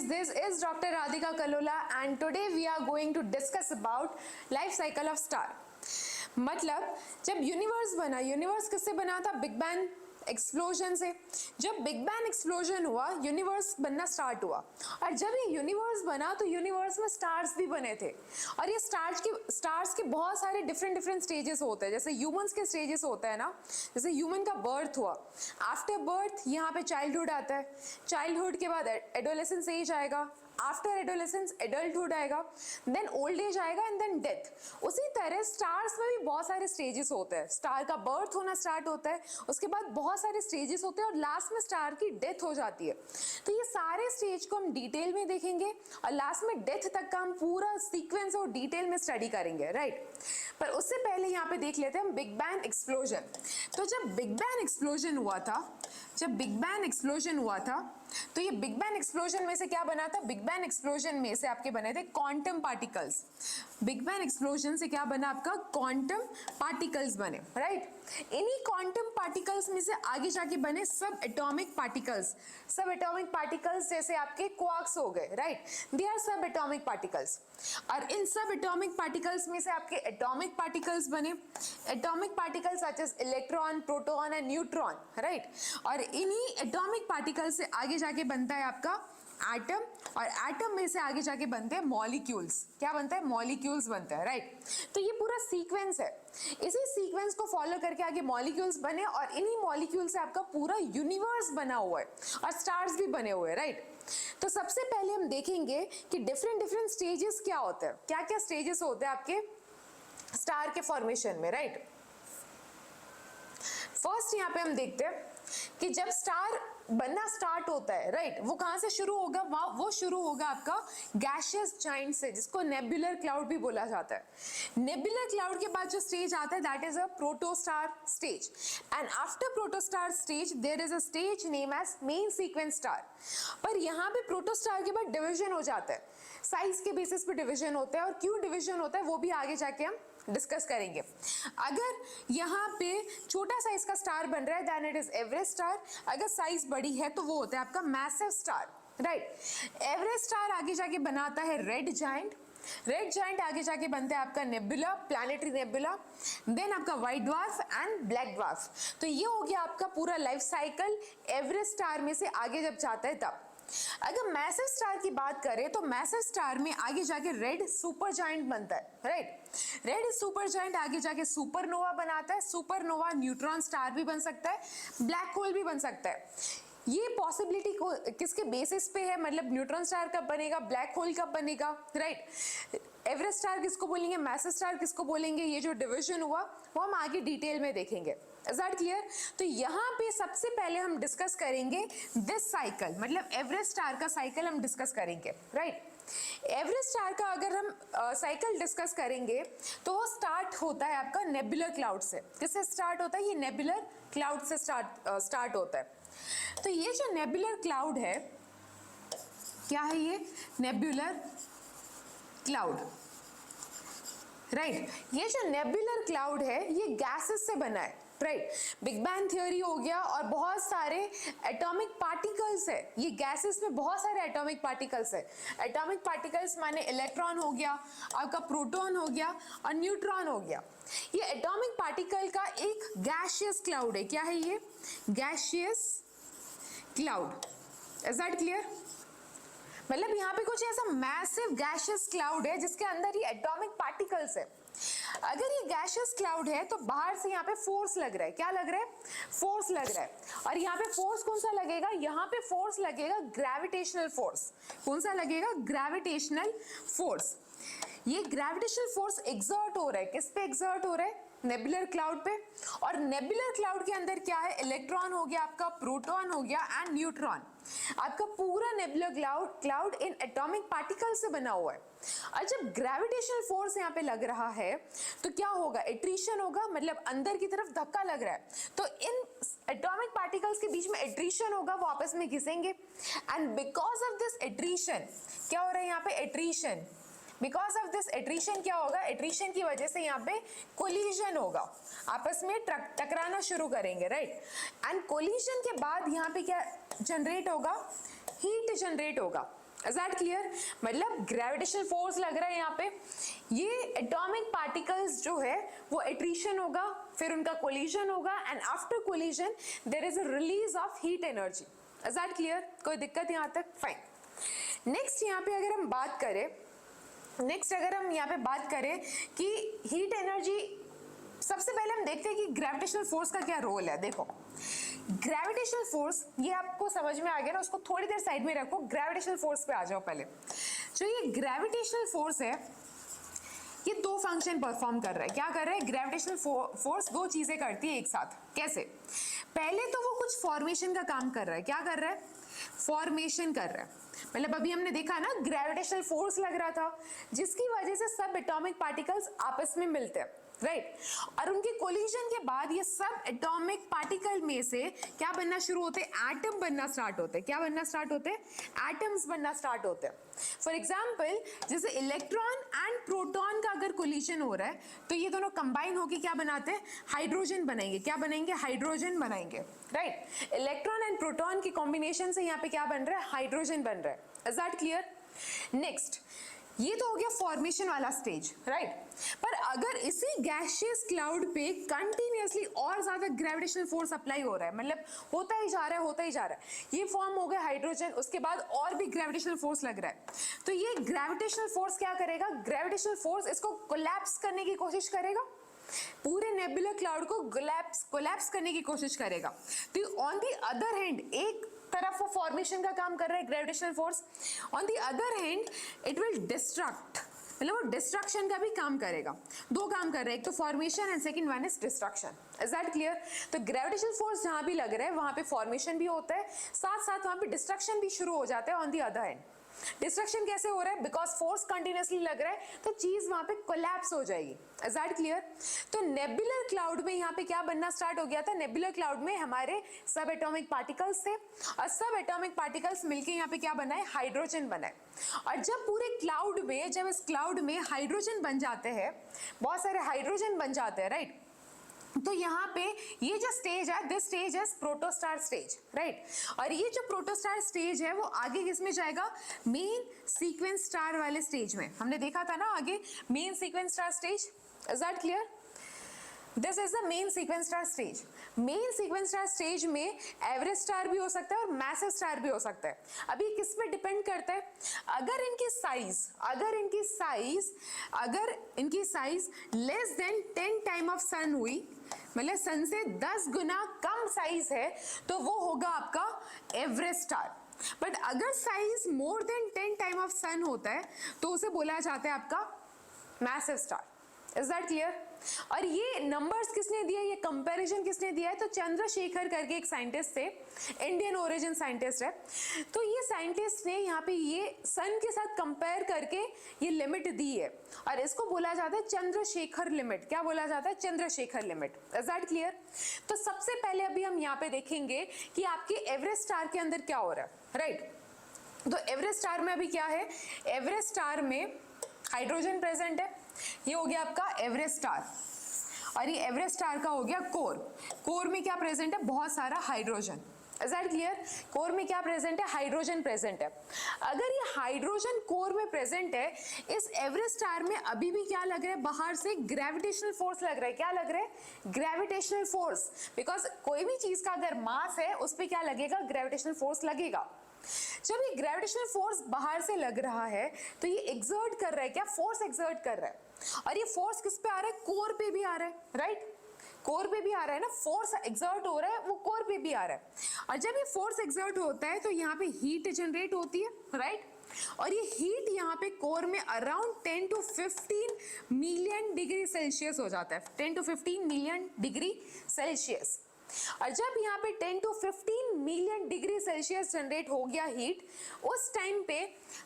this is Dr. Radhika Kalola and today we are going to discuss about life cycle of star. मतलब जब universe बना, universe किससे बना था? Big bang explosion से। जब बिग बैंग एक्सप्लोजन हुआ यूनिवर्स बनना स्टार्ट हुआ, और जब ये यूनिवर्स बना तो यूनिवर्स में स्टार्स भी बने थे। और ये स्टार्स के बहुत सारे डिफरेंट स्टेजेस होते हैं। जैसे ह्यूमंस के स्टेजेस होता है ना, जैसे ह्यूमन का बर्थ हुआ, आफ्टर बर्थ यहाँ पे चाइल्डहुड आता है, चाइल्डहुड के बाद एडोलेसेंस एज आएगा, आफ्टर एडोलेसेंस एडल्टहुड आएगा, देन ओल्ड एज आएगा एंड देन डेथ। उसी तरह स्टार्स में भी बहुत सारे स्टेजेस होते हैं। स्टार का बर्थ होना स्टार्ट होता है, उसके बाद बहुत सारे स्टेजेस होते हैं और लास्ट में स्टार की डेथ हो जाती है। तो ये सारे स्टेज को हम डिटेल में देखेंगे और लास्ट में डेथ तक का हम पूरा सीक्वेंस और डिटेल में स्टडी करेंगे, राइट। पर उससे पहले यहाँ पे देख लेते हैं हम बिग बैंग एक्सप्लोजन। तो जब बिग बैंग एक्सप्लोजन हुआ था, तो ये बिग बैंग एक्सप्लोजन में से क्या बना था? बिग बैंग एक्सप्लोजन में से आपके बने थे quantum particles. Big bang explosion से क्या बना आपका? क्वांटम पार्टिकल्स बने, राइट। इन्हीं क्वांटम पार्टिकल्स में से आगे जाके बने subatomic particles. Subatomic particles जैसे आपके क्वार्क्स हो गए, right, they are subatomic particles. और इन सब एटॉमिक पार्टिकल्स में से आपके एटॉमिक पार्टिकल्स बने। Atomic particles such as electron, proton and neutron, right. और इन्हीं एटॉमिक पार्टिकल्स से आगे जाके बनता है आपका एटम, और एटम में से आगे जाके बनते हैं मॉलिक्यूल्स। क्या बनता है? मॉलिक्यूल्स बनता है, राइट। तो ये पूरा सीक्वेंस है। इसी सीक्वेंस को फॉलो करके आगे मॉलिक्यूल्स बने और इन्हीं मॉलिक्यूल से आपका पूरा यूनिवर्स बना हुआ है और स्टार्स भी बने हुए हैं, राइट। तो सबसे पहले हम देखेंगे कि डिफरेंट स्टेजेस क्या होते हैं, क्या क्या स्टेजेस होते हैं आपके स्टार के फॉर्मेशन में, राइट। फर्स्ट यहाँ पे हम देखते हैं कि जब स्टार बनना स्टार्ट होता है, राइट, वो कहां से शुरू होगा? वो शुरू होगा आपका गैशियस जाइंट से, जिसको नेबुलर क्लाउड भी बोला जाता है। नेबुलर क्लाउड के बाद जो स्टेज आता है that is a protostar stage, and after protostar stage there is a stage name as main sequence star. पर यहाँ पे प्रोटोस्टार के बाद डिविजन हो जाता है, साइज के बेसिस पे डिविजन होता है, और क्यों डिविजन होता है वो भी आगे जाके हम डिस्कस करेंगे। अगर यहाँ पे छोटा साइज का स्टार बन रहा है then it is average star. अगर साइज बड़ी है तो वो होता है आपका massive star, right. Average star आगे जाके बनाता है रेड जाइंट। रेड जाइंट आगे जाके बनता है आपका नेबुला, प्लैनेटरी नेबुला, देन आपका white dwarf and black dwarf. तो ये हो गया आपका पूरा लाइफ साइकिल एवरेस्ट स्टार में से आगे जब जाता है तब। अगर मैसिव स्टार की बात करें तो मैसिव स्टार में आगे जाके रेड सुपर जायंट बनता है, राइट। रेड सुपर जायंट आगे जाके सुपरनोवा बनाता है। सुपरनोवा न्यूट्रॉन स्टार भी बन सकता है, ब्लैक होल भी बन सकता है। ये पॉसिबिलिटी को किसके बेसिस पे है? मतलब न्यूट्रॉन स्टार कब बनेगा, ब्लैक होल कब बनेगा, राइट। एवरेस्ट स्टार किसको बोलेंगे, मैसिव स्टार किसको बोलेंगे, ये जो डिवीजन हुआ वो हम आगे डिटेल में देखेंगे। Is that clear? तो यहाँ पे सबसे पहले हम डिस्कस करेंगे दिस साइकिल, मतलब एवरेस्ट स्टार का साइकिल हम डिस्कस करेंगे, राइट। एवरेस्ट स्टार का अगर हम साइकिल डिस्कस करेंगे तो वो स्टार्ट होता है आपका नेबुलर क्लाउड से। किससे स्टार्ट होता है? ये नेबुलर क्लाउड से स्टार्ट होता है। तो ये जो नेबुलर क्लाउड है, क्या है ये? Nebular cloud, right. ये जो नेबुलर क्लाउड है ये गैसेस से बना है, राइट। बिग बैंग थ्योरी हो गया और बहुत सारे एटॉमिक पार्टिकल्स है। ये गैसेस में बहुत सारे एटॉमिक पार्टिकल्स है। एटॉमिक पार्टिकल्स माने इलेक्ट्रॉन हो गया, आपका प्रोटॉन हो गया और न्यूट्रॉन हो गया। ये एटॉमिक पार्टिकल का एक गैशियस क्लाउड है। क्या है ये? Gaseous cloud. Is that clear? मतलब यहाँ पे कुछ ऐसा मैसिव गैशियस क्लाउड है जिसके अंदर ये एटॉमिक पार्टिकल्स है। अगर ये गैशियस क्लाउड है तो बाहर से यहाँ पे फोर्स लग रहा है। क्या लग रहा है? फोर्स लग रहा है। और यहाँ पे फोर्स कौन सा लगेगा? यहाँ पे फोर्स लगेगा ग्रेविटेशनल फोर्स। कौन सा लगेगा? Gravitational force. ये ग्रेविटेशनल फोर्स एग्जर्ट हो रहा है। किस पे एग्जर्ट हो रहा है? नेबुलर क्लाउड पे। और नेबुलर क्लाउड के अंदर क्या है? इलेक्ट्रॉन हो गया आपका, प्रोटॉन हो गया एंड न्यूट्रॉन। आपका पूरा nebular cloud in atomic particle से बना हुआ है। और जब ग्रेविटेशनल फोर्स यहाँ पे लग रहा है तो क्या होगा? एट्रीशन होगा, मतलब अंदर की तरफ धक्का लग रहा है। तो इन एटॉमिक पार्टिकल्स के बीच में एट्रीशन होगा, वो आपस में घिसेंगे। And because of this attrition क्या हो रहा है यहाँ पे? Attrition. Because of this attrition क्या होगा? एट्रीशन की वजह से यहाँ पे कोलिजन होगा, आपस में टकराना शुरू करेंगे, राइट। एंड कोलिजन के बाद यहाँ पे क्या जनरेट होगा? हीट जनरेट होगा। Is that clear? मतलब ग्रेविटेशनल फोर्स लग रहा है यहाँ पे, ये एटॉमिक पार्टिकल्स जो है वो एट्रीशन होगा, फिर उनका कोलिजन होगा, and after collision there is a release of heat energy. Is that clear? कोई दिक्कत यहाँ तक? फाइन। नेक्स्ट यहाँ पे अगर हम बात करें कि हीट एनर्जी, सबसे पहले हम देखते हैं कि ग्रेविटेशनल फोर्स का क्या रोल है। देखो ग्रेविटेशनल फोर्स, ये आपको समझ में आ गया ना, उसको थोड़ी देर साइड में रखो, ग्रेविटेशनल फोर्स पे आ जाओ पहले। जो ये ग्रेविटेशनल फोर्स है ये दो फंक्शन परफॉर्म कर रहा है। क्या कर रहा है? ग्रेविटेशनल फोर्स दो चीजें करती है एक साथ। कैसे? पहले तो वो कुछ फॉर्मेशन का काम कर रहा है। क्या कर रहा है? फॉर्मेशन कर रहा है। मतलब अभी हमने देखा ना, ग्रेविटेशनल फोर्स लग रहा था जिसकी वजह से सब एटॉमिक पार्टिकल्स आपस में मिलते हैं, राइट? और उनके कोलिजन के बाद ये सब एटॉमिक पार्टिकल में से क्या बनना शुरू होते हैं? एटम बनना स्टार्ट होते हैं। क्या बनना स्टार्ट होते हैं? एटम्स बनना स्टार्ट होते हैं। फॉर एग्जाम्पल, जैसे इलेक्ट्रॉन एंड प्रोटॉन का अगर कोलिजन हो रहा है तो ये दोनों कंबाइन होकर क्या बनाते हैं? हाइड्रोजन बनाएंगे। क्या बनाएंगे? हाइड्रोजन बनाएंगे, राइट? इलेक्ट्रॉन एंड प्रोटॉन के कॉम्बिनेशन से यहाँ पे क्या बन रहा है? हाइड्रोजन बन रहा है। Is that clear? नेक्स्ट, ये तो हो गया फॉर्मेशन वाला स्टेज, राइट? पर अगर इसी गैसियस क्लाउड पे कंटिन्यूअसली और ज्यादा ग्रेविटेशनल फोर्स अप्लाई हो रहा है, मतलब होता ही जा रहा है, ये फॉर्म हो गया हाइड्रोजन, उसके बाद और भी ग्रेविटेशनल फोर्स लग रहा है, तो ये ग्रेविटेशनल फोर्स क्या करेगा? ग्रेविटेशनल फोर्स इसको कोलैप्स करने की कोशिश करेगा, पूरे नेबुलर क्लाउड को कोलैप्स करने की कोशिश करेगा। तो ऑन द अदर हैंड, एक तरफ वो फॉर्मेशन का काम कर रहा है gravitational force, on the other hand it will destruct, मतलब वो डिस्ट्रक्शन का भी काम करेगा। दो काम कर रहा है, एक तो formation and second one is destruction. Is that clear? तो ग्रेविटेशनल फोर्स जहां भी लग रहा है वहां पे फॉर्मेशन भी होता है, साथ साथ वहां पे डिस्ट्रक्शन भी शुरू हो जाता है on the other hand. Destruction कैसे हो रहा है? बिकॉज फोर्स कंटिन्यूअसली लग रहा है तो चीज वहां पे कोलैप्स हो जाएगी। Is that clear? तो नेबुलर क्लाउड में यहाँ पे क्या बनना स्टार्ट हो गया था? नेबुलर क्लाउड में हमारे सब एटॉमिक पार्टिकल्स थे और सब एटॉमिक पार्टिकल्स मिलके यहाँ पे क्या बना है? हाइड्रोजन बना है। और जब पूरे क्लाउड में, जब इस क्लाउड में हाइड्रोजन बन जाते हैं, बहुत सारे हाइड्रोजन बन जाते हैं, राइट? तो यहाँ पे ये जो स्टेज है, this stage is protostar stage, right? और ये जो प्रोटोस्टार स्टेज है वो आगे किसमें जाएगा? मेन सीक्वेंस स्टार वाले स्टेज में। हमने देखा था ना आगे, main sequence star stage. Is that clear? This is the main sequence star stage. Main sequence star stage में एवरेज स्टार भी हो सकता है और मैसिव स्टार भी हो सकता है। अभी किस पे डिपेंड करता है? अगर इनकी size less than 10 time of sun हुई, मतलब सन से 10 गुना कम साइज है, तो वो होगा आपका एवरेज स्टार। बट अगर size more than 10 time of sun होता है तो उसे बोला जाता है आपका massive star. Is that clear? और ये नंबर्स किसने दिया, ये कंपैरिजन किसने दिया है? तो चंद्रशेखर करके एक साइंटिस्ट थे, इंडियन ओरिजिन साइंटिस्ट है। तो ये साइंटिस्ट ने यहाँ पे ये सन के साथ कंपेयर करके ये लिमिट दी है और इसको बोला जाता है चंद्रशेखर लिमिट। क्या बोला जाता है? Chandrashekhar limit. Is that clear? तो सबसे पहले अभी हम यहाँ पे देखेंगे कि आपके एवरेज स्टार के अंदर क्या हो रहा है, राइट? तो एवरेज स्टार में अभी क्या है? एवरेज स्टार में हाइड्रोजन प्रेजेंट है, ये हो गया आपका एवरेज स्टार। और ये एवरेज स्टार का हो गया कोर। कोर में क्या प्रेजेंट है? बहुत सारा hydrogen. Is that clear? Core में क्या प्रेजेंट है? हाइड्रोजन प्रेजेंट है। अगर ये हाइड्रोजन कोर में प्रेजेंट है, इस एवरेज स्टार में अभी भी क्या लग रहा है? बाहर से ग्रेविटेशनल फोर्स लग रहा है। क्या लग रहा है? Gravitational force. बिकॉज कोई भी चीज का अगर मास है उस पर क्या लगेगा? ग्रेविटेशनल फोर्स लगेगा। जब ये ग्रेविटेशनल फोर्स बाहर से लग रहा है तो ये एक्सर्ट कर रहा है, क्या फोर्स एक्सर्ट कर रहा है। और ये फोर्स किस पे आ रहा है? कोर पे भी आ रहा है, राइट? कोर पे भी आ रहा है ना, फोर्स एक्सर्ट हो रहा है, वो कोर पे भी आ रहा है। और जब ये फोर्स एक्सर्ट होता है तो यहाँ पे हीट जनरेट होती है, राइट? और ये हीट यहाँ पे कोर में around 10 to 15 million degree Celsius हो जाता है, 10 to 15 मिलियन डिग्री सेल्सियस। और जब यहाँ पे 10 to 15 million degree Celsius generate हो गया हीट, उस टाइम पे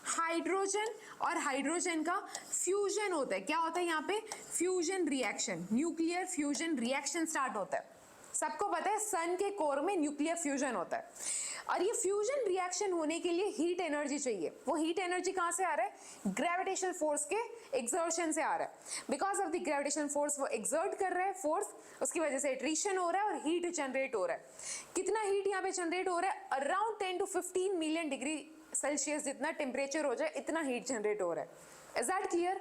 हाइड्रोजन और हाइड्रोजन का फ्यूजन होता है। क्या होता है यहाँ पे? Fusion reaction, nuclear fusion reaction start होता है। सबको पता है सन के कोर में न्यूक्लियर फ्यूजन होता है और ये फ्यूजन रिएक्शन होने के लिए हीट एनर्जी चाहिए। वो हीट एनर्जी कहाँ से आ रहा है? ग्रेविटेशनल फोर्स के एक्सर्शन से आ रहा है। Because of the gravitational force वो एक्सर्ट कर रहा है फोर्स, उसकी वजह से एट्रीशन हो रहा है और हीट जनरेट हो रहा है। कितना हीट यहाँ पे जनरेट हो रहा है? Around 10 to 15 million degree Celsius जितना टेम्परेचर हो जाए इतना हीट जनरेट हो रहा है। Is that clear?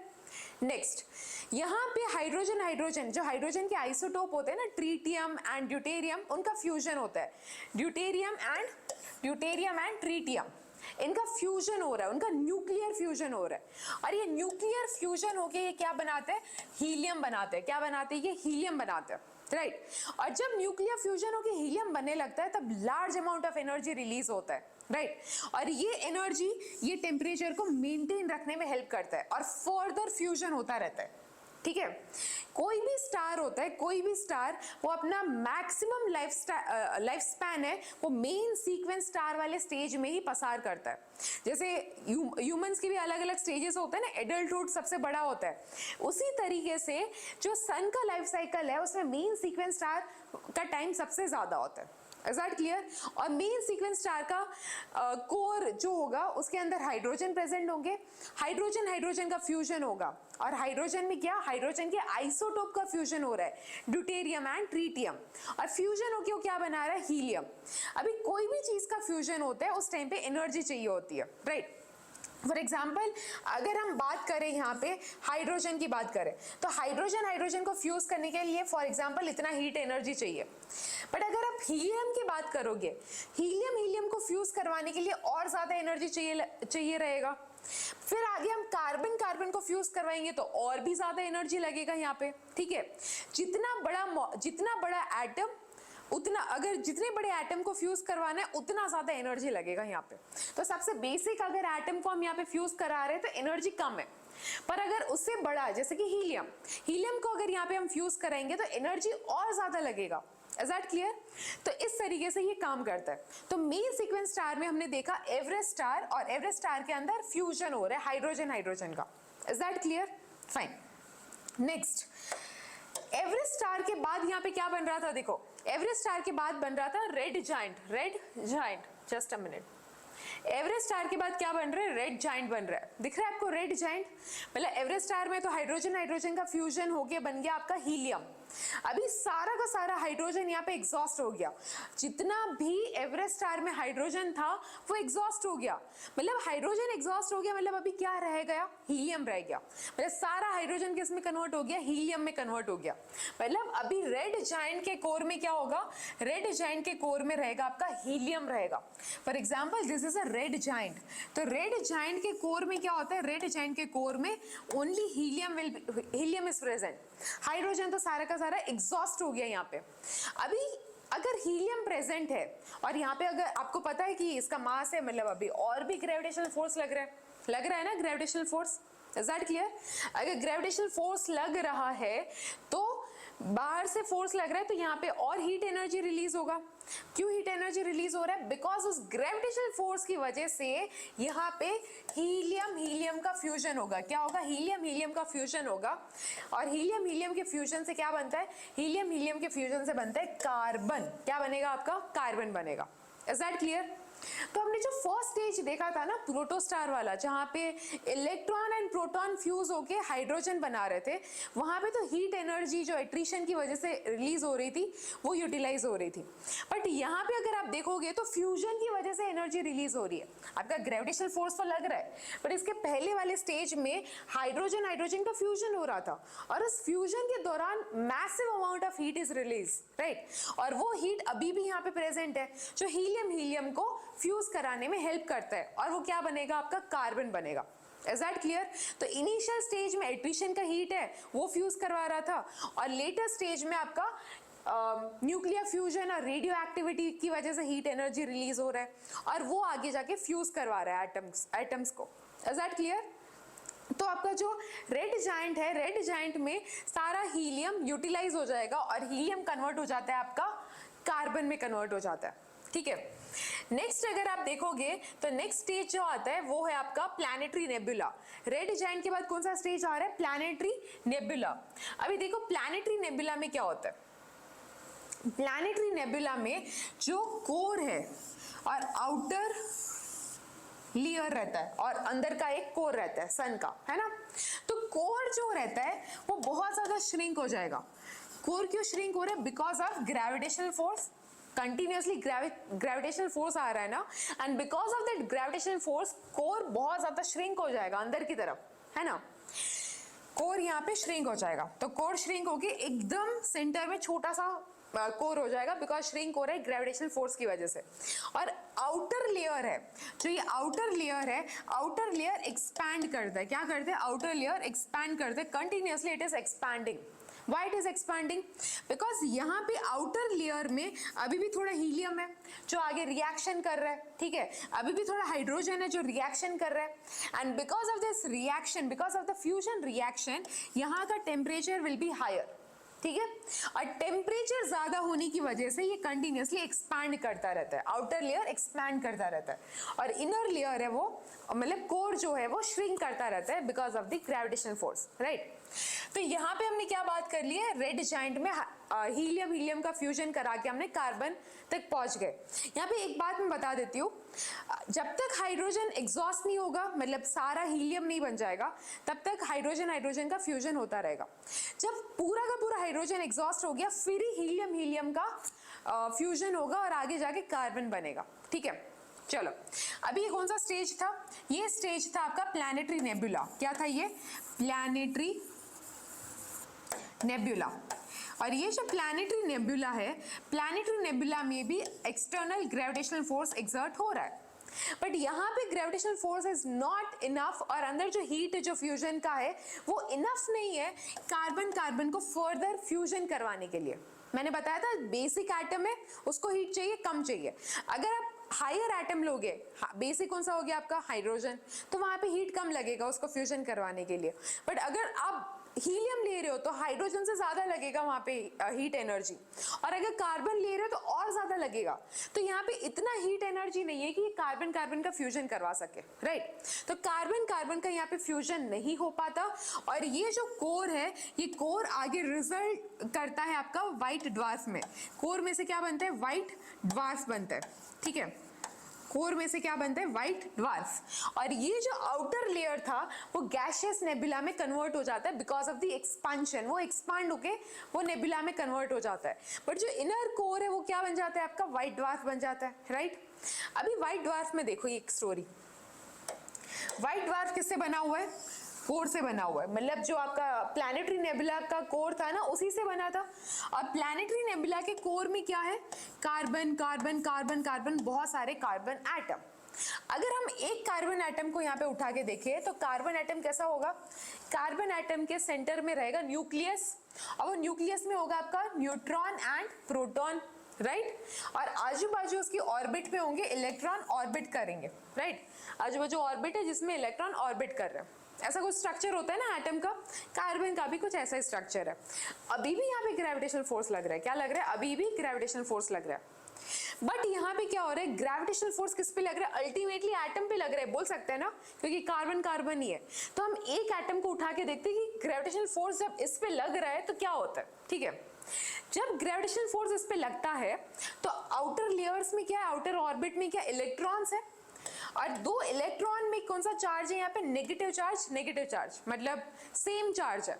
नेक्स्ट, यहाँ पे हाइड्रोजन हाइड्रोजन जो हाइड्रोजन के आइसोटोप होते हैं ना, ट्रीटियम एंड ड्यूटेरियम, उनका फ्यूजन होता है। ड्यूटेरियम एंड ट्रीटियम, इनका फ्यूजन हो रहा है, उनका न्यूक्लियर फ्यूजन हो रहा है। और ये न्यूक्लियर फ्यूजन होके ये क्या बनाते हैं? हीलियम बनाते हैं। क्या बनाते हैं? ये हीलियम बनाते हैं, राइट। और जब न्यूक्लियर फ्यूजन होके हीलियम बनने लगता है तब large amount of energy release होता है, राइट। और ये एनर्जी ये टेम्परेचर को मेंटेन रखने में हेल्प करता है और फर्दर फ्यूजन होता रहता है, ठीक है। कोई भी स्टार होता है, कोई भी स्टार, वो अपना मैक्सिमम लाइफ स्पैन है वो मेन सीक्वेंस स्टार वाले स्टेज में ही पसार करता है। जैसे ह्यूमंस की भी अलग अलग स्टेजेस होते हैं ना, एडल्टहुड सबसे बड़ा होता है, उसी तरीके से जो सन का लाइफ साइकिल है उसमें मेन सीक्वेंस स्टार का टाइम सबसे ज्यादा होता है। Is that clear? और मेन सीक्वेंस स्टार का कोर जो होगा उसके अंदर हाइड्रोजन प्रेजेंट होंगे, हाइड्रोजन हाइड्रोजन का फ्यूजन होगा। और हाइड्रोजन में क्या? हाइड्रोजन के आइसोटोप का फ्यूजन हो रहा है, ड्यूटेरियम एंड ट्रीटियम। और फ्यूजन होके वो क्या बना रहा है? हीलियम। अभी कोई भी चीज का फ्यूजन होता है उस टाइम पे एनर्जी चाहिए होती है, राइट। फॉर एग्जाम्पल अगर हम बात करें यहाँ पे हाइड्रोजन की बात करें तो हाइड्रोजन को फ्यूज करने के लिए फॉर एग्जाम्पल इतना हीट एनर्जी चाहिए। बट अगर आप हीलियम की बात करोगे, हीलियम को फ्यूज करवाने के लिए और ज्यादा एनर्जी चाहिए रहेगा। फिर आगे हम कार्बन को फ्यूज करवाएंगे तो और भी ज्यादा एनर्जी लगेगा यहाँ पे, ठीक है। जितना बड़ा एटम उतना, अगर जितने बड़े एटम को फ्यूज करवाना है उतना ज्यादा एनर्जी लगेगा यहाँ पे। तो सबसे बेसिक अगर एटम को हम यहाँ पे फ्यूज करा रहे हैं तो एनर्जी कम है। पर अगर उससे बड़ा जैसे कि हीलियम को अगर यहाँ पे हम फ्यूज कराएंगे तो एनर्जी और ज्यादा लगेगा। Is that clear? तो इस तरीके से ये काम करता है। तो मेन सीक्वेंस स्टार में हमने देखा एवरेस्ट स्टार, और एवरेस्ट स्टार के अंदर फ्यूजन हो रहा है हाइड्रोजन का। Is that clear? Fine. Next, Everest star के बाद यहाँ पे क्या बन रहा था? देखो, एवरेस्ट स्टार के बाद बन रहा था red giant. Just a minute. Everest star के बाद क्या बन रहा है? रेड जाइंट बन रहा है। दिख रहा है आपको रेड जाइंट? मतलब एवरेस्ट स्टार में तो हाइड्रोजन का फ्यूजन होके बन गया आपका हीलियम। अभी सारा का सारा हाइड्रोजन यहाँ पे एग्जॉस्ट हो गया। जितना भी एवरेस्ट स्टार में हाइड्रोजन था वो एग्जॉस्ट हो गया। मतलब हाइड्रोजन एग्जॉस्ट हो गया, मतलब अभी क्या रह गया? हीलियम रह गया। मतलब सारा हाइड्रोजन किस में कन्वर्ट हो गया? हीलियम में कन्वर्ट हो गया। मतलब अभी रेड जाइंट के कोर में क्या होगा? रेड जाइंट के कोर में रहेगा आपका हीलियम रहेगा। For example this is a red giant. तो रेड जाइंट के कोर में क्या होता है? रेड जाइंट के कोर में only helium is present. Hydrogen तो सारा का सारा एग्जॉस्ट हो गया यहाँ पे। अभी अगर हीलियम प्रेजेंट है और यहाँ पे अगर आपको पता है कि इसका मास है, मतलब अभी और भी ग्रेविटेशनल फोर्स लग रहा है ना, gravitational force. Is that clear? अगर ग्रेविटेशनल फोर्स लग रहा है तो बाहर से फोर्स लग रहा है तो यहाँ पे और हीट एनर्जी रिलीज होगा। क्यों हीट एनर्जी रिलीज हो रहा है? बिकॉज उस ग्रेविटेशनल फोर्स की वजह से यहाँ पे हीलियम का फ्यूजन होगा। क्या होगा? हीलियम का फ्यूजन होगा। और हीलियम के फ्यूजन से क्या बनता है? हीलियम के फ्यूजन से बनता है कार्बन। क्या बनेगा आपका? कार्बन बनेगा। Is that clear? तो हमने जो फर्स्ट स्टेज देखा था ना प्रोटोस्टार वाला, जहाँ पे इलेक्ट्रॉन एंड प्रोटॉन फ्यूज होके हाइड्रोजन बना रहे थे, वहां पे तो हीट एनर्जी जो एट्रिशन की वजह से रिलीज हो रही थी वो यूटिलाइज हो रही थी। बट यहाँ पे अगर आप देखोगे तो फ्यूजन की वजह से एनर्जी रिलीज हो रही है। आपका ग्रेविटेशनल फोर्स तो लग रहा है, बट इसके पहले वाले स्टेज में हाइड्रोजन का फ्यूजन हो रहा था और उस फ्यूजन के दौरान massive amount of heat is release, right. और वो हीट अभी भी यहाँ पे प्रेजेंट है जो हीलियम को फ्यूज कराने में हेल्प करता है, और वो क्या बनेगा? आपका कार्बन बनेगा। Is that clear? तो इनिशियल स्टेज में एट्रिशन का हीट है वो फ्यूज करवा रहा था, और लेटर स्टेज में आपका न्यूक्लियर फ्यूजन और रेडियो एक्टिविटी की वजह से हीट एनर्जी रिलीज हो रहा है और वो आगे जाके फ्यूज करवा रहा है एटम्स को। Is that clear? तो आपका जो रेड जाइंट है, रेड जाइंट में सारा हीलियम यूटिलाइज हो जाएगा और हीलियम कन्वर्ट हो जाता है आपका कार्बन में कन्वर्ट हो जाता है, ठीक है। नेक्स्ट अगर आप देखोगे तो नेक्स्ट स्टेज जो आता है वो है आपका प्लैनेटरी नेबुला। रेड जाइंट के बाद कौन सा स्टेज आ रहा है? Planetary nebula. अभी देखो प्लैनेटरी नेबुला में क्या होता है? प्लैनेटरी नेबुला में जो कोर है और आउटर लेयर रहता है और अंदर का एक कोर रहता है सन का, है ना। तो कोर जो रहता है वो बहुत ज्यादा श्रिंक हो जाएगा। कोर क्यों श्रिंक हो रहा है? Because of gravitational force. Continuously gravitational force आ रहा है ना, and because of that gravitational force core बहुत ज्यादा श्रिंक हो जाएगा अंदर की तरफ, है ना, कोर यहाँ पे श्रिंक हो जाएगा। तो कोर श्रिंक होके एकदम सेंटर में छोटा सा कोर हो जाएगा बिकॉज श्रिंक हो रहा है ग्रेविटेशनल फोर्स की वजह से। और आउटर लेयर है, जो ये आउटर लेयर है, आउटर लेयर एक्सपैंड करता है, क्या करते हैं, आउटर लेयर एक्सपैंड करते हैं continuously, it is expanding. Why it is expanding? Because यहाँ पे आउटर लेयर में अभी भी थोड़ा हीलियम है जो आगे रिएक्शन कर रहा है, ठीक है, अभी भी थोड़ा हाइड्रोजन है जो रिएक्शन कर रहा है, and because of this reaction, because of the fusion reaction, यहाँ का टेम्परेचर विल बी हायर, ठीक है, और टेम्परेचर ज्यादा होने की वजह से ये कंटिन्यूसली एक्सपैंड करता रहता है, आउटर लेयर एक्सपैंड करता रहता है, और इनर लेयर है वो, मतलब कोर जो है वो श्रिंक करता रहता है because of the gravitational force, right. तो यहाँ पे हमने क्या बात कर ली है, रेड जाइंट में हीलियम का फ्यूजन करा के हमने कार्बन तक पहुंच गए। यहाँ पे एक बात मैं बता देती हूँ, जब तक हाइड्रोजन एग्जॉस्ट नहीं होगा, मतलब सारा हीलियम नहीं बन जाएगा, तब तक हाइड्रोजन का फ्यूजन होता रहेगा। जब पूरा का पूरा हाइड्रोजन एग्जॉस्ट हो गया, फिर ही हीलियम का फ्यूजन होगा और आगे जाके कार्बन बनेगा, ठीक है। चलो, अभी ये कौन सा स्टेज था, ये स्टेज था आपका प्लैनेटरी नेबुला। क्या था ये, प्लैनेटरी नेबुला। और ये जो प्लैनेटरी नेबुला है, प्लैनेटरी नेबुला में भी एक्सटर्नल ग्रेविटेशनल फोर्स एक्सर्ट हो रहा है, बट यहाँ पे gravitational force is not enough, और अंदर जो हीट जो फ्यूजन का है वो इनफ नहीं है कार्बन को फर्दर फ्यूजन करवाने के लिए। मैंने बताया था बेसिक एटम है, उसको हीट चाहिए, कम चाहिए। अगर आप हायर एटम लोगे, बेसिक कौन सा हो गया आपका, हाइड्रोजन, तो वहां पे हीट कम लगेगा उसको फ्यूजन करवाने के लिए। बट अगर आप हीलियम ले रहे हो तो हाइड्रोजन से ज्यादा लगेगा वहां पे हीट एनर्जी, और अगर कार्बन ले रहे हो तो और ज्यादा लगेगा। तो यहाँ पे इतना हीट एनर्जी नहीं है कि ये कार्बन का फ्यूजन करवा सके, राइट। तो कार्बन का यहाँ पे फ्यूजन नहीं हो पाता, और ये जो कोर है, ये कोर आगे रिजल्ट करता है आपका व्हाइट ड्वार्फ में। कोर में से क्या बनता है, व्हाइट ड्वार्फ बनता है, ठीक है, कोर में से क्या बनता है, व्हाइट ड्वार्फ। और ये जो आउटर लेयर था वो गैशियस नेबुला में कन्वर्ट हो जाता है बिकॉज ऑफ द एक्सपांशन, वो एक्सपांड होके वो नेबुला में कन्वर्ट हो जाता है। बट जो इनर कोर है वो क्या बन जाता है आपका, व्हाइट ड्वार्फ बन जाता है, राइट। अभी व्हाइट ड्वार्फ में देखो एक स्टोरी, व्हाइट ड्वार्फ किससे बना हुआ है, कोर से बना हुआ है, मतलब जो आपका प्लैनेटरी नेबुला का कोर था ना उसी से बना था। और प्लैनेटरी नेबुला के कोर में क्या है, कार्बन कार्बन कार्बन कार्बन, बहुत सारे कार्बन एटम। अगर हम एक कार्बन एटम को यहाँ पे उठा के देखें तो कार्बन एटम कैसा होगा, कार्बन एटम के सेंटर में रहेगा न्यूक्लियस, और वो न्यूक्लियस में होगा आपका न्यूट्रॉन एंड प्रोटॉन, राइट। और आजू बाजू उसकी ऑर्बिट में होंगे इलेक्ट्रॉन ऑर्बिट करेंगे, राइट। आजू बाजू ऑर्बिट है जिसमें इलेक्ट्रॉन ऑर्बिट कर रहे हैं, ऐसा कुछ स्ट्रक्चर होता है ना एटम का, कार्बन का भी कुछ ऐसा स्ट्रक्चर है। अभी भी यहाँ पे ग्रेविटेशनल फोर्स लग रहा है, क्या लग रहा है, अभी भी ग्रेविटेशनल फोर्स लग रहा है। बट यहाँ पे क्या हो रहा है, ग्रेविटेशनल फोर्स किस पे लग रहा है, अल्टीमेटली एटम पे लग रहा है, बोल सकते हैं ना, क्योंकि कार्बन ही है। तो हम एक एटम को उठा के देखते हैं कि ग्रेविटेशनल फोर्स जब इस पे लग रहा है तो क्या होता है, ठीक है। जब ग्रेविटेशनल फोर्स इस पे लगता है तो आउटर लेयर्स में क्या है, आउटर ऑर्बिट में क्या इलेक्ट्रॉन्स है, और दो इलेक्ट्रॉन में कौन सा चार्ज है यहाँ पे, नेगेटिव चार्ज, मतलब सेम चार्ज है।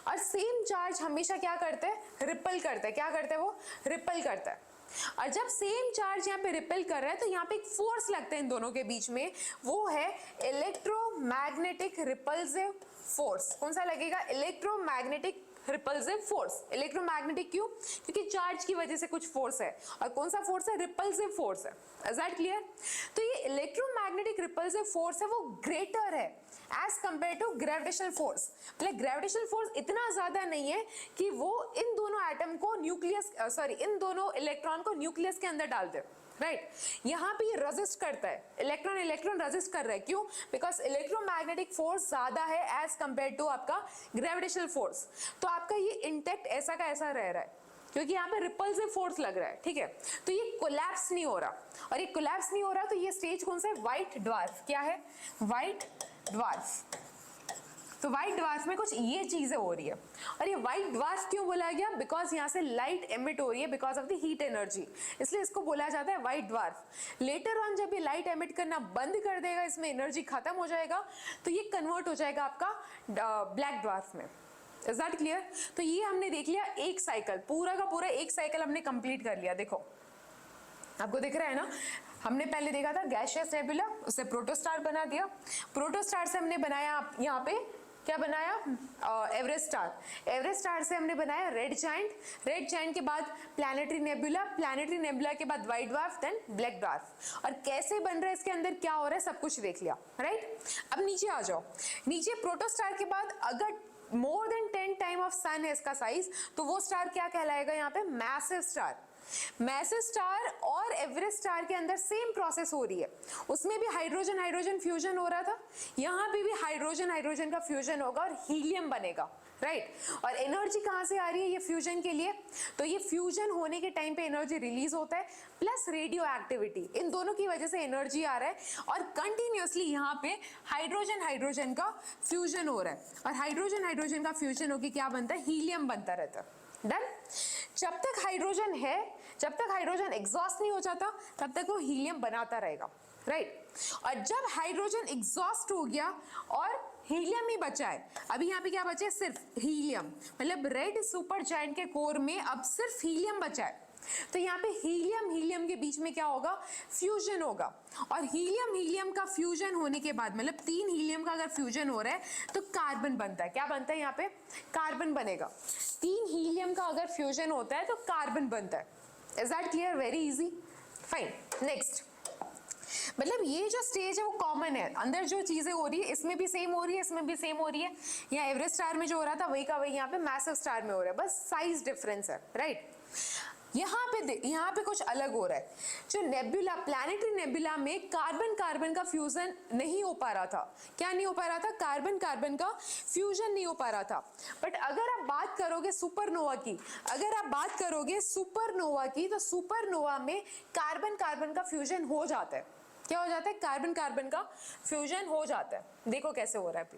और सेम चार्ज हमेशा क्या करते हैं, रिपल करते हैं, क्या करते हैं वो, रिपल करता है। और जब सेम चार्ज यहाँ पे रिपेल कर रहा है तो यहाँ पे एक फोर्स लगता है इन दोनों के बीच में, वो है इलेक्ट्रोमैग्नेटिक रिपल्सिव फोर्स। कौन सा लगेगा, इलेक्ट्रोमैग्नेटिक रिपल्सिव फोर्स। इलेक्ट्रोमैग्नेटिक क्यों, क्योंकि चार्ज की वजह से कुछ फोर्स है, और कौन सा फोर्स है, रिपल्सिव फोर्स है। Is that clear. तो ये इलेक्ट्रोमैग्नेटिक रिपल्सिव फोर्स है वो ग्रेटर है as compare to gravitational force. मतलब ग्रेविटेशनल फोर्स इतना ज्यादा नहीं है कि वो इन दोनों एटम को इन दोनों इलेक्ट्रॉन को न्यूक्लियस के अंदर डाल दे, राइट। यहाँ पे ये रेजिस्ट करता है, इलेक्ट्रॉन रेजिस्ट कर रहा है, क्यों, बिकॉज इलेक्ट्रोमैग्नेटिक फोर्स ज्यादा है एज कंपेयर टू आपका ग्रेविटेशनल फोर्स। तो आपका ये इंटैक्ट ऐसा का ऐसा रह रहा है क्योंकि यहाँ पे रिपल्सिव फोर्स लग रहा है, ठीक है। तो ये कोलैप्स नहीं हो रहा, और ये कोलैप्स नहीं हो रहा तो ये स्टेज कौन सा है, व्हाइट ड्वार्फ। क्या है, व्हाइट ड्वार्फ। तो व्हाइट ड्वार्फ में कुछ ये चीजें हो रही है। और ये व्हाइट ड्वार्फ क्यों बोला गया, बिकॉज यहाँ से लाइट एमिट हो रही है because of the heat energy, इसलिए इसको बोला जाता है व्हाइट ड्वार्फ। लेटर ऑन जब ये लाइट एमिट करना बंद कर देगा, इसमें एनर्जी खत्म हो जाएगा, तो ये कन्वर्ट हो जाएगा आपका ब्लैक ड्वार्फ में। Is that clear. तो ये हमने देख लिया एक साइकिल, पूरा का पूरा एक साइकिल हमने कंप्लीट कर लिया। देखो आपको दिख रहा है ना, हमने पहले देखा था गैशियस नेबुला, उससे प्रोटोस्टार बना दिया, प्रोटोस्टार से हमने बनाया यहाँ पे क्या बनाया, एवरेस्ट स्टार, एवरेस्ट स्टार से हमने बनाया रेड जायंट, रेड जायंट के बाद प्लैनेटरी नेबुला, प्लैनेटरी नेबुला के बाद white dwarf, then black dwarf. और कैसे बन रहा है, इसके अंदर क्या हो रहा है, सब कुछ देख लिया, राइट। अब नीचे आ जाओ, नीचे प्रोटोस्टार के बाद अगर मोर देन 10 टाइम ऑफ सन है इसका साइज, तो वो स्टार क्या कहलाएगा, यहाँ पे मैसिव स्टार। मैसिव स्टार और एवरेस्ट स्टार के अंदर सेम प्रोसेस हो रही है, उसमें भी हाइड्रोजन हाइड्रोजन फ्यूजन हो रहा था, यहाँ पे भी हाइड्रोजन हाइड्रोजन का फ्यूजन होगा और हीलियम बनेगा, राइट। और एनर्जी कहाँ से आ रही है ये फ्यूजन के लिए, तो ये फ्यूजन होने के टाइम पे एनर्जी रिलीज होता है प्लस रेडियो एक्टिविटी, इन दोनों की वजह से एनर्जी आ रहा है और कंटिन्यूअसली यहाँ पे हाइड्रोजन हाइड्रोजन का फ्यूजन हो रहा है, और हाइड्रोजन हाइड्रोजन का फ्यूजन होकर क्या बनता है, हीलियम बनता रहता है। डन। जब तक हाइड्रोजन है, जब तक हाइड्रोजन एग्जॉस्ट नहीं हो जाता, तब तक वो हीलियम बनाता रहेगा, राइट। और जब हाइड्रोजन एग्जॉस्ट हो गया और हीलियम ही बचा है, अभी यहाँ पे क्या बचा है, सिर्फ हीलियम, मतलब रेड सुपर जायंट के कोर में अब सिर्फ हीलियम बचा है, तो यहाँ पे हीलियम हीलियम के बीच में क्या होगा, फ्यूजन होगा। और हीलियम हीलियम का फ्यूजन होने के बाद, मतलब 3 हीलियम का अगर फ्यूजन हो रहा है तो कार्बन बनता है, क्या बनता है, यहाँ पे कार्बन बनेगा। 3 हीलियम का अगर फ्यूजन होता है तो कार्बन बनता है। Is that clear, very easy, fine. Next, मतलब ये जो स्टेज है वो कॉमन है, अंदर जो चीजें हो रही है इसमें भी सेम हो रही है, इसमें भी सेम हो रही है, यहाँ एवरेस्ट स्टार में जो हो रहा था वही का वही यहाँ पे मैसिव स्टार में हो रहा है, बस साइज डिफरेंस है, राइट। यहाँ पे कुछ अलग हो रहा है, जो नेबुला, प्लैनेटरी नेबुला में कार्बन कार्बन का फ्यूजन नहीं हो पा रहा था, क्या नहीं हो पा रहा था, कार्बन कार्बन का फ्यूजन नहीं हो पा रहा था। बट अगर आप बात करोगे सुपरनोवा की, अगर आप बात करोगे सुपरनोवा की, तो सुपरनोवा में कार्बन कार्बन का फ्यूजन हो जाता है, क्या हो जाता है, कार्बन कार्बन का फ्यूजन हो जाता है। देखो कैसे हो रहा है, अभी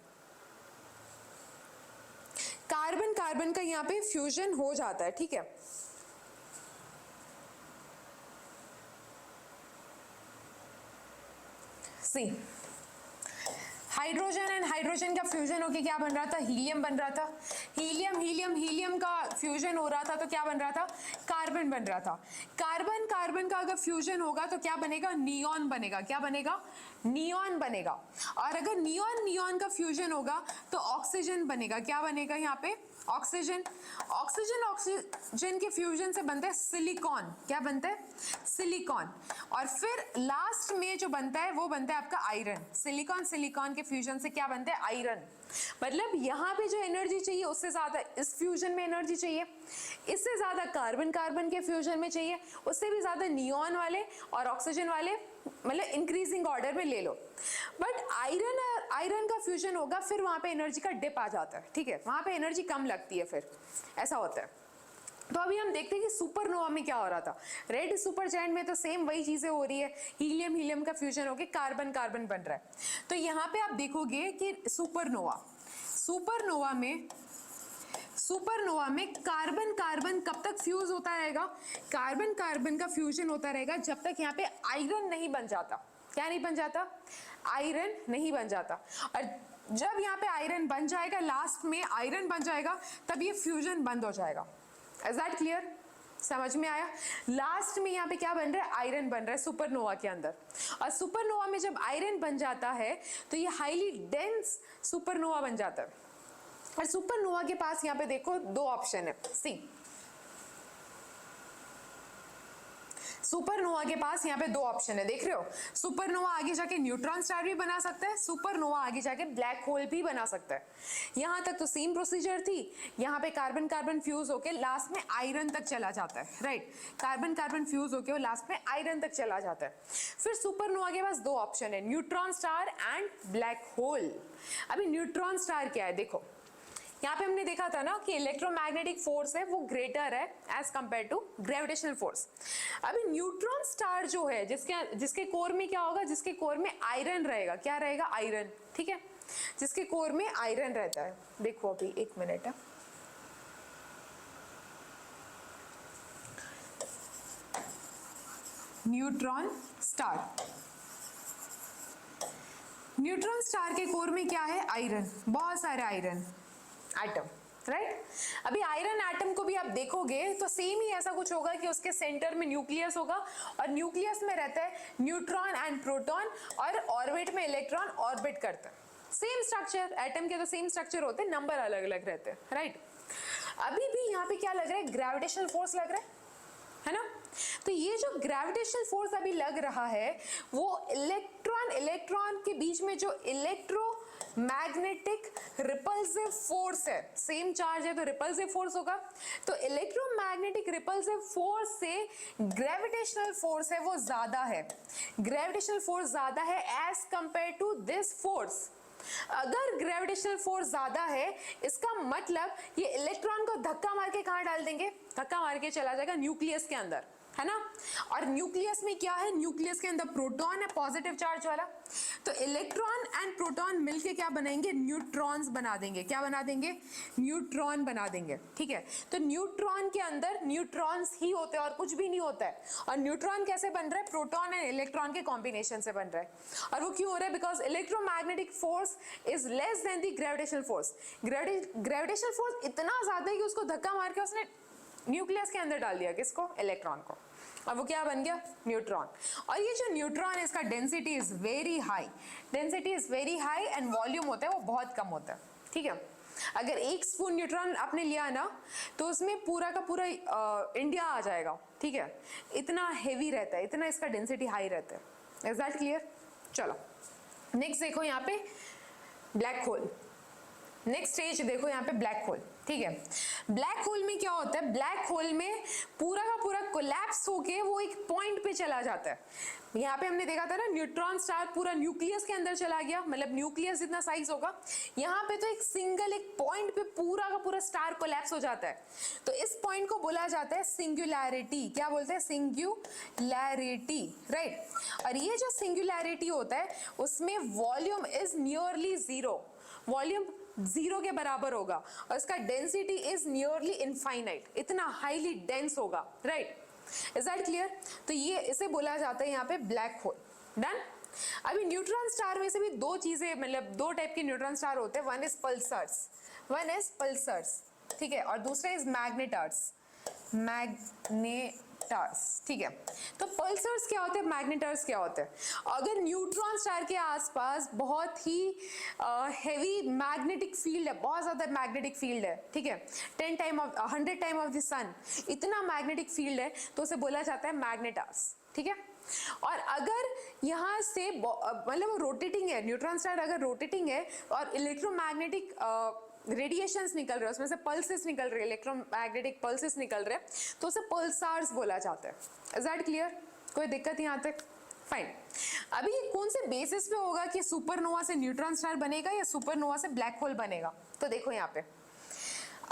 कार्बन कार्बन का यहाँ पे फ्यूजन हो जाता है, ठीक है। सी, हाइड्रोजन एंड हाइड्रोजन का फ्यूजन होके क्या बन रहा था, हीलियम बन रहा था, हीलियम हीलियम हीलियम का फ्यूजन हो रहा था तो क्या बन रहा था, कार्बन बन रहा था। कार्बन कार्बन का अगर फ्यूजन होगा तो क्या बनेगा, नियॉन बनेगा, क्या बनेगा, नियॉन बनेगा। और अगर नियॉन नियॉन का फ्यूजन होगा तो ऑक्सीजन बनेगा, क्या बनेगा यहाँ पे, ऑक्सीजन। ऑक्सीजन ऑक्सीजन के फ्यूजन से बनता है सिलिकॉन, क्या बनता है, सिलिकॉन। और फिर लास्ट में जो बनता है वो बनता है आपका आयरन, सिलिकॉन सिलिकॉन के फ्यूजन से क्या बनता है, आयरन। मतलब यहाँ पे जो एनर्जी चाहिए उससे ज्यादा इस फ्यूजन में एनर्जी चाहिए, इससे ज्यादा कार्बन कार्बन के फ्यूजन में चाहिए, उससे भी ज्यादा नियॉन वाले और ऑक्सीजन वाले, मतलब इंक्रीजिंग ऑर्डर में ले लो। बट आयरन का फ्यूजन होगा, फिर वहां पे एनर्जी का डिप आ जाता है, ठीक है, वहां पे एनर्जी कम लगती है, फिर ऐसा होता है। तो अभी हम देखते हैं कि सुपरनोवा में क्या हो रहा था। रेड सुपर जायंट में तो सेम वही चीजें हो रही है, हीलियम हीलियम का फ्यूजन होके कार्बन कार्बन बन रहा है। तो यहाँ पे आप देखोगे कि सुपरनोवा में कार्बन कार्बन कब तक फ्यूज होता रहेगा, कार्बन कार्बन का फ्यूजन होता रहेगा जब तक यहाँ पे आयरन नहीं बन जाता। क्या नहीं बन जाता, आयरन नहीं बन जाता। और जब यहाँ पे आयरन बन जाएगा, लास्ट में आयरन बन जाएगा, तब ये फ्यूजन बंद हो जाएगा। इज दैट क्लियर, समझ में आया। लास्ट में यहाँ पे क्या बन रहा है, आयरन बन रहा है सुपरनोवा के अंदर। और सुपरनोवा में जब आयरन बन जाता है तो ये हाईली डेंस सुपरनोवा बन जाता है। और सुपरनोवा के पास यहाँ पे देखो 2 ऑप्शन है, सी, सुपरनोवा के पास यहाँ पे 2 ऑप्शन है, देख रहे हो। सुपरनोवा आगे जाके न्यूट्रॉन स्टार भी बना सकता है, सुपरनोवा आगे जाके ब्लैक होल भी बना सकता है। यहाँ तक तो सेम प्रोसीजर थी, यहाँ पे कार्बन कार्बन फ्यूज होके लास्ट में आयरन तक चला जाता है, राइट। कार्बन कार्बन फ्यूज होके वो लास्ट में आयरन तक चला जाता है। फिर सुपरनोवा के पास 2 ऑप्शन है, neutron star and black hole. अभी न्यूट्रॉन स्टार क्या है, देखो यहाँ पे हमने देखा था ना कि इलेक्ट्रोमैग्नेटिक फोर्स है वो ग्रेटर है as compare to gravitational force. अभी न्यूट्रॉन स्टार जो है, जिसके कोर में क्या होगा, जिसके कोर में आयरन रहेगा, क्या रहेगा, आयरन, ठीक है, जिसके कोर में आयरन रहता है। देखो अभी 1 मिनट है, न्यूट्रॉन स्टार के कोर में क्या है, आयरन, बहुत सारे आयरन एटम, राइट अभी आयरन एटम को भी आप देखोगे तो सेम ही ऐसा कुछ होगा कि उसके सेंटर में न्यूक्लियस होगा और न्यूक्लियस में रहता है न्यूट्रॉन एंड प्रोटॉन और ऑर्बिट में इलेक्ट्रॉन ऑर्बिट करता है। सेम स्ट्रक्चर, एटम के तो सेम स्ट्रक्चर होते हैं, नंबर अलग अलग रहते हैं, राइट। अभी भी यहाँ पे क्या लग रहा है, ग्रेविटेशनल फोर्स लग रहा है ना। तो ये जो ग्रेविटेशनल फोर्स अभी लग रहा है वो इलेक्ट्रॉन के बीच में जो इलेक्ट्रोमैग्नेटिक रिपल्सिव फोर्स है, सेम चार्ज है तो रिपल्सिव फोर्स होगा, तो इलेक्ट्रोमैग्नेटिक रिपल्सिव फोर्स से ग्रेविटेशनल फोर्स है वो ज्यादा है, ग्रेविटेशनल फोर्स ज्यादा है as compare to this force. अगर ग्रेविटेशनल फोर्स ज्यादा है इसका मतलब ये इलेक्ट्रॉन को धक्का मार के कहां डाल देंगे, धक्का मार के चला जाएगा न्यूक्लियस के अंदर, है ना। और न्यूक्लियस में क्या है, न्यूक्लियस के अंदर प्रोटॉन है पॉजिटिव चार्ज वाला, तो इलेक्ट्रॉन एंड प्रोटॉन मिलके क्या बनाएंगे, न्यूट्रॉन्स बना देंगे। क्या बना देंगे, न्यूट्रॉन बना देंगे, ठीक है। तो न्यूट्रॉन के अंदर न्यूट्रॉन्स ही होते हैं और कुछ भी नहीं होता है। और न्यूट्रॉन कैसे बन रहा है, प्रोटॉन एंड इलेक्ट्रॉन के कॉम्बिनेशन से बन रहा है। और वो क्यों हो रहा है, because electromagnetic force is less than the gravitational force. Gravitational force इतना ज्यादा है कि उसको धक्का मार के उसने न्यूक्लियस के अंदर डाल दिया, किसको, इलेक्ट्रॉन को, और वो क्या बन गया, न्यूट्रॉन। और ये जो न्यूट्रॉन है इसका density is very high, density is very high and volume होता है वो बहुत कम होता है, ठीक है। अगर 1 स्पून न्यूट्रॉन आपने लिया ना तो उसमें पूरा का पूरा इंडिया आ जाएगा, ठीक है। इतना हेवी रहता है, इतना इसका डेंसिटी हाई रहता है। Is that clear. चलो नेक्स्ट देखो यहाँ पे ब्लैक होल। नेक्स्ट स्टेज देखो यहाँ पे ब्लैक होल, ठीक है। ब्लैक होल में क्या होता है, ब्लैक होल में पूरा का पूरा कोलैप्स होके वो एक पॉइंट पे चला जाता है। यहाँ पे हमने देखा था ना, न्यूट्रॉन स्टार पूरा न्यूक्लियस के अंदर चला गया, मतलब न्यूक्लियस जितना साइज होगा। यहाँ पे तो एक सिंगल एक पॉइंट पे पूरा का पूरा स्टार कोलैप्स हो जाता है। तो इस पॉइंट को बोला जाता है सिंगुलैरिटी। क्या बोलते हैं, सिंगुलैरिटी, राइट। और ये जो सिंगुलैरिटी होता है उसमें volume is nearly zero, volume 0 के बराबर होगा और इसका डेंसिटी इज नियरली इनफाइनाइट, इतना हाईली डेंस होगा, राइट। Is that clear. तो ये इसे बोला जाता है यहाँ पे ब्लैक होल। डन। अभी न्यूट्रॉन स्टार में से भी दो चीजें, मतलब 2 टाइप के न्यूट्रॉन स्टार होते हैं, वन इज पल्सर्स, ठीक है, और दूसरा इज मैग्नेटार्स, ठीक है। तो पल्सर्स क्या होते हैं, मैग्नेटार्स क्या होते हैं। अगर न्यूट्रॉन स्टार के आसपास बहुत ही हेवी मैग्नेटिक फील्ड है, बहुत ज्यादा मैग्नेटिक फील्ड है, ठीक है, 100 टाइम ऑफ द सन, इतना मैग्नेटिक फील्ड है तो उसे बोला जाता है मैग्नेटार्स, ठीक है। और अगर यहाँ से मतलब वो रोटेटिंग है, न्यूट्रॉन स्टार अगर रोटेटिंग है और इलेक्ट्रोमैग्नेटिक रेडिएशंस निकल रहे हैं, उसमें से पल्सेस निकल रहे हैं, इलेक्ट्रोमैग्नेटिक पल्सेस निकल रहे हैं, तो उसे पल्सार्स बोला जाता है। इज दैट क्लियर, कोई दिक्कत यहाँ तक, फाइन। अभी कौन से बेसिस पे होगा कि सुपरनोवा से न्यूट्रॉन स्टार बनेगा या सुपरनोवा से ब्लैक होल बनेगा, तो देखो यहाँ पे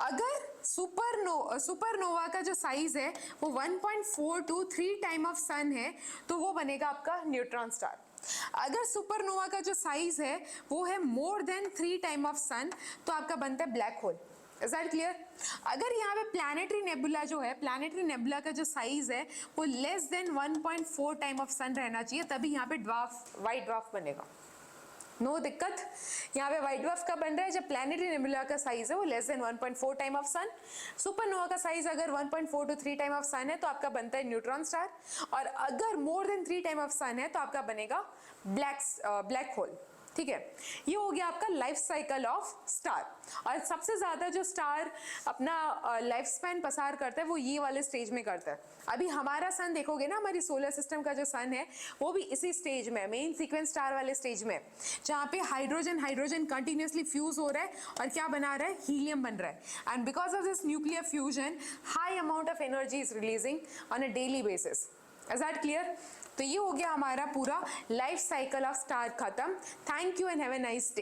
अगर सुपरनोवा का जो साइज है वो 1.4 to 3 टाइम ऑफ सन है तो वो बनेगा आपका न्यूट्रॉन स्टार। अगर सुपरनोवा का जो साइज है वो है मोर देन 3 टाइम ऑफ सन तो आपका बनता है black hole. Is that clear. अगर यहाँ पे प्लैनेटरी नेबुला जो है, प्लैनेटरी नेबुला का जो साइज है वो लेस देन 1.4 टाइम ऑफ सन रहना चाहिए, तभी यहाँ पे व्हाइट ड्वार्फ बनेगा। नो दिक्कत। यहाँ पे व्हाइट ड्वार्फ कब बन रहा है, जब प्लैनेटरी नेबुला का साइज है वो less than 1.4 time of sun. Supernova का साइज अगर 1.4 to 3 टाइम ऑफ सन है तो आपका बनता है न्यूट्रॉन स्टार, और अगर मोर देन 3 टाइम ऑफ सन है तो आपका बनेगा ब्लैक होल, ठीक है। ये हो गया आपका लाइफ साइकिल ऑफ स्टार। और सबसे ज्यादा जो स्टार अपना लाइफ स्पैन पसार करता है वो ये वाले स्टेज में करता है। अभी हमारा सन देखोगे ना, हमारी सोलर सिस्टम का जो सन है वो भी इसी स्टेज में, मेन सीक्वेंस स्टार वाले स्टेज में, जहाँ पे हाइड्रोजन कंटिन्यूसली फ्यूज हो रहा है और क्या बना रहा है, हीलियम बन रहा है। And because of this nuclear fusion high amount of energy is releasing on a daily basis. Is that clear. तो ये हो गया हमारा पूरा लाइफ साइकिल ऑफ स्टार खत्म। Thank you and have a nice day.